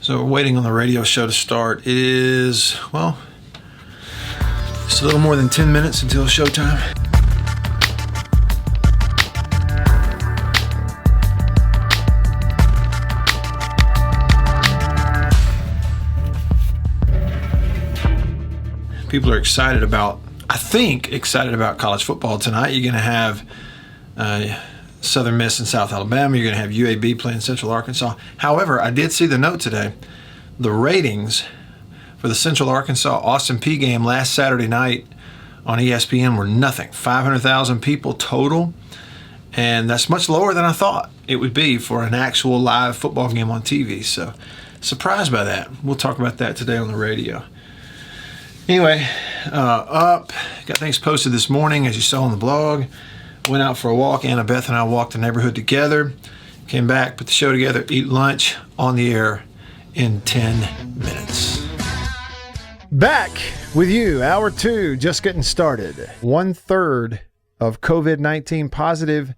So we're waiting on the radio show to start. It is, well, just a little more than 10 minutes until showtime. People are excited about college football tonight. You're going to have Southern Miss and South Alabama. You're going to have UAB playing Central Arkansas. However, I did see the note today. The ratings for the Central Arkansas-Austin Peay game last Saturday night on ESPN were nothing. 500,000 people total, and that's much lower than I thought it would be for an actual live football game on TV. So, surprised by that. We'll talk about that today on the radio. Anyway, got things posted this morning, as you saw on the blog. Went out for a walk. Anna Beth and I walked the neighborhood together. Came back, put the show together, eat lunch on the air in 10 minutes. Back with you, hour two, just getting started. 1/3 of COVID-19 positive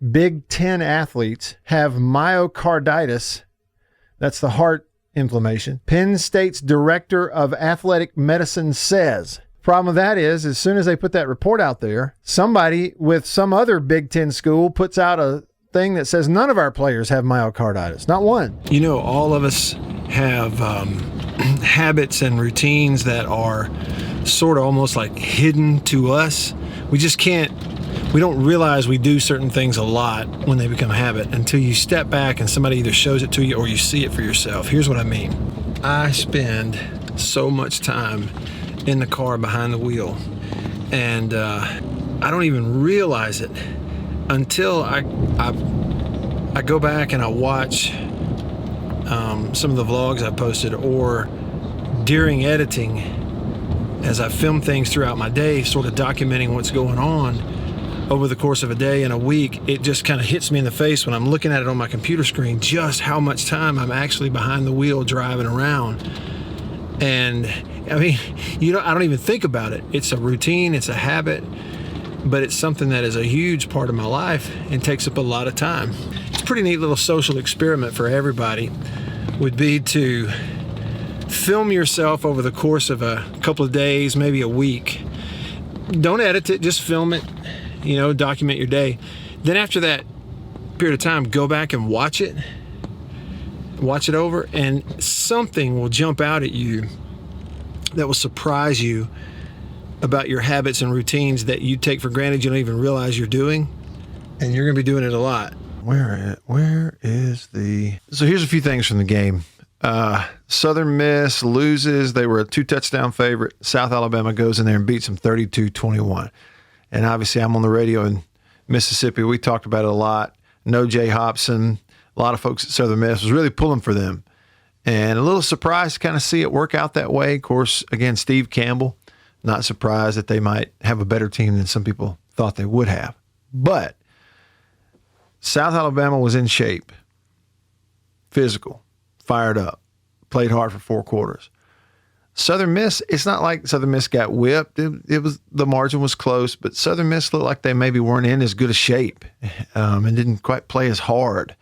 Big Ten athletes have myocarditis. That's the heart inflammation. Penn State's director of athletic medicine says. Problem with that is, as soon as they put that report out there, somebody with some other Big Ten school puts out a thing that says none of our players have myocarditis. Not one. You know, all of us have habits and routines that are sort of almost like hidden to us. We don't realize we do certain things a lot when they become a habit until you step back and somebody either shows it to you or you see it for yourself. Here's what I mean. I spend so much time in the car behind the wheel, and I don't even realize it until I go back and I watch some of the vlogs I posted, or during editing as I film things throughout my day, sort of documenting what's going on over the course of a day and a week. It just kind of hits me in the face when I'm looking at it on my computer screen, just how much time I'm actually behind the wheel driving around. And I mean, I don't even think about it. It's a routine, it's a habit, but it's something that is a huge part of my life and takes up a lot of time. It's a pretty neat little social experiment for everybody, would be to film yourself over the course of a couple of days, maybe a week. Don't edit it, just film it, document your day. Then after that period of time, go back and watch it over, and something will jump out at you that will surprise you about your habits and routines that you take for granted you don't even realize you're doing, and you're going to be doing it a lot. So here's a few things from the game. Southern Miss loses. They were a 2-touchdown favorite. South Alabama goes in there and beats them 32-21. And obviously I'm on the radio in Mississippi. We talked about it a lot. No Jay Hobson. A lot of folks at Southern Miss was really pulling for them. And a little surprised to kind of see it work out that way. Of course, again, Steve Campbell, not surprised that they might have a better team than some people thought they would have. But South Alabama was in shape, physical, fired up, played hard for 4 quarters. Southern Miss, it's not like Southern Miss got whipped. It was, the margin was close, but Southern Miss looked like they maybe weren't in as good a shape and didn't quite play as hard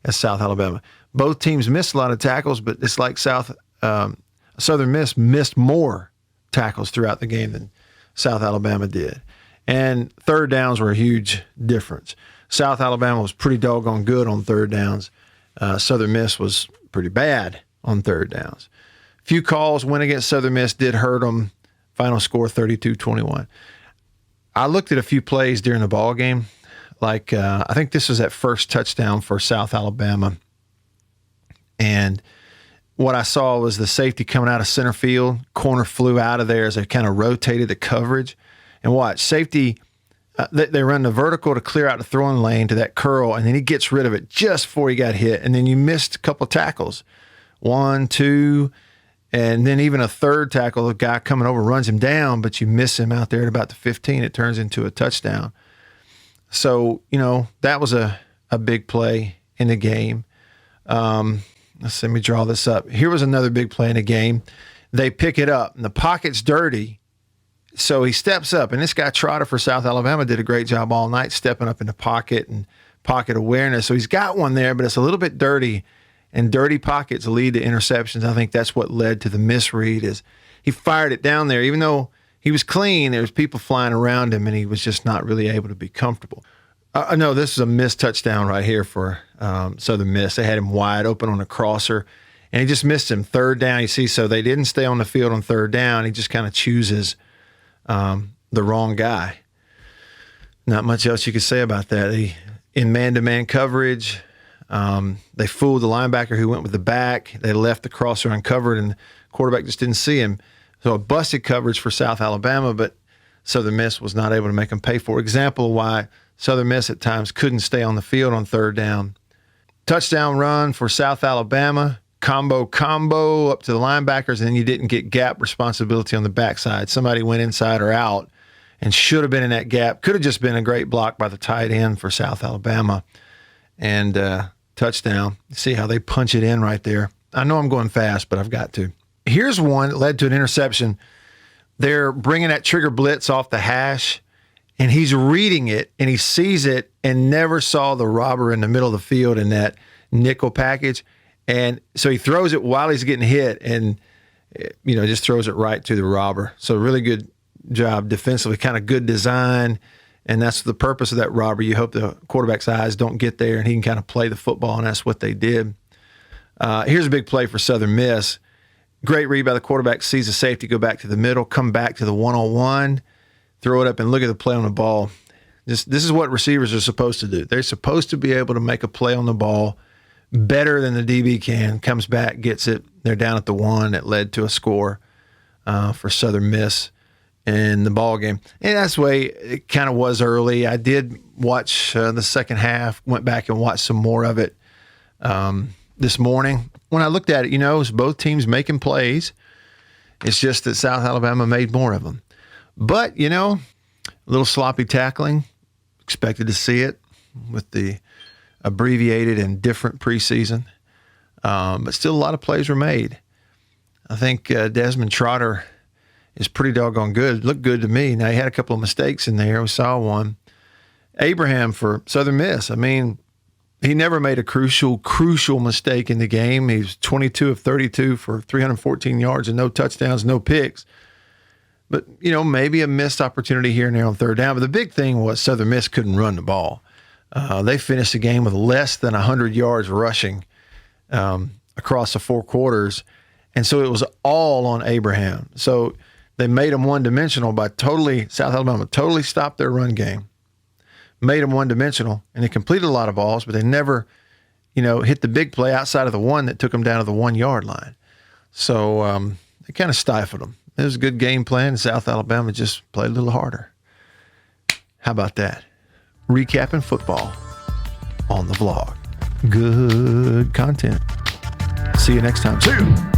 as South Alabama. Both teams missed a lot of tackles, but it's like Southern Miss missed more tackles throughout the game than South Alabama did. And third downs were a huge difference. South Alabama was pretty doggone good on third downs. Southern Miss was pretty bad on third downs. Few calls went against Southern Miss, did hurt them. Final score 32-21. I looked at a few plays during the ball game. Like I think this was that first touchdown for South Alabama. And what I saw was the safety coming out of center field. Corner flew out of there as they kind of rotated the coverage. And watch, safety, they run the vertical to clear out the throwing lane to that curl, and then he gets rid of it just before he got hit. And then you missed a couple of tackles. 1, 2, and then even a third tackle, the guy coming over runs him down, but you miss him out there at about the 15. It turns into a touchdown. So, that was a big play in the game. Let me draw this up. Here was another big play in the game. They pick it up, and the pocket's dirty. So he steps up, and this guy Trotter for South Alabama did a great job all night stepping up in the pocket and pocket awareness. So he's got one there, but it's a little bit dirty. and dirty pockets lead to interceptions. I think that's what led to the misread is he fired it down there. Even though he was clean, there was people flying around him, and he was just not really able to be comfortable. No, this is a missed touchdown right here for Southern Miss. They had him wide open on a crosser, and he just missed him. Third down, you see, so they didn't stay on the field on third down. He just kind of chooses the wrong guy. Not much else you could say about that. In man-to-man coverage, they fooled the linebacker who went with the back. They left the crosser uncovered, and the quarterback just didn't see him. So a busted coverage for South Alabama, but Southern Miss was not able to make them pay for it. Example of why Southern Miss at times couldn't stay on the field on third down. Touchdown run for South Alabama, combo up to the linebackers, and then you didn't get gap responsibility on the backside. Somebody went inside or out and should have been in that gap. Could have just been a great block by the tight end for South Alabama. And touchdown. See how they punch it in right there. I know I'm going fast, but I've got to. Here's one that led to an interception. They're bringing that trigger blitz off the hash, and he's reading it, and he sees it and never saw the robber in the middle of the field in that nickel package. And so he throws it while he's getting hit and, just throws it right to the robber. So really good job defensively, kind of good design. And that's the purpose of that robber. You hope the quarterback's eyes don't get there and he can kind of play the football, and that's what they did. Here's a big play for Southern Miss. Great read by the quarterback, sees the safety, go back to the middle, come back to the one-on-one, throw it up, and look at the play on the ball. This is what receivers are supposed to do. They're supposed to be able to make a play on the ball better than the DB can. Comes back, gets it. They're down at the one. That led to a score for Southern Miss in the ball game. And that's the way it kind of was early. I did watch the second half, went back and watched some more of it this morning. When I looked at it, it was both teams making plays. It's just that South Alabama made more of them. But, a little sloppy tackling. Expected to see it with the abbreviated and different preseason. But still a lot of plays were made. I think Desmond Trotter is pretty doggone good. Looked good to me. Now, he had a couple of mistakes in there. We saw one. Abraham for Southern Miss. He never made a crucial mistake in the game. He was 22 of 32 for 314 yards and no touchdowns, no picks. But, maybe a missed opportunity here and there on third down. But the big thing was Southern Miss couldn't run the ball. They finished the game with less than 100 yards rushing across the four quarters. And so it was all on Abraham. So they made him one-dimensional by South Alabama totally stopped their run game. Made them one-dimensional, and they completed a lot of balls, but they never, hit the big play outside of the one that took them down to the 1 yard line. So they kind of stifled them. It was a good game plan. South Alabama just played a little harder. How about that? Recapping football on the vlog. Good content. See you next time. See you.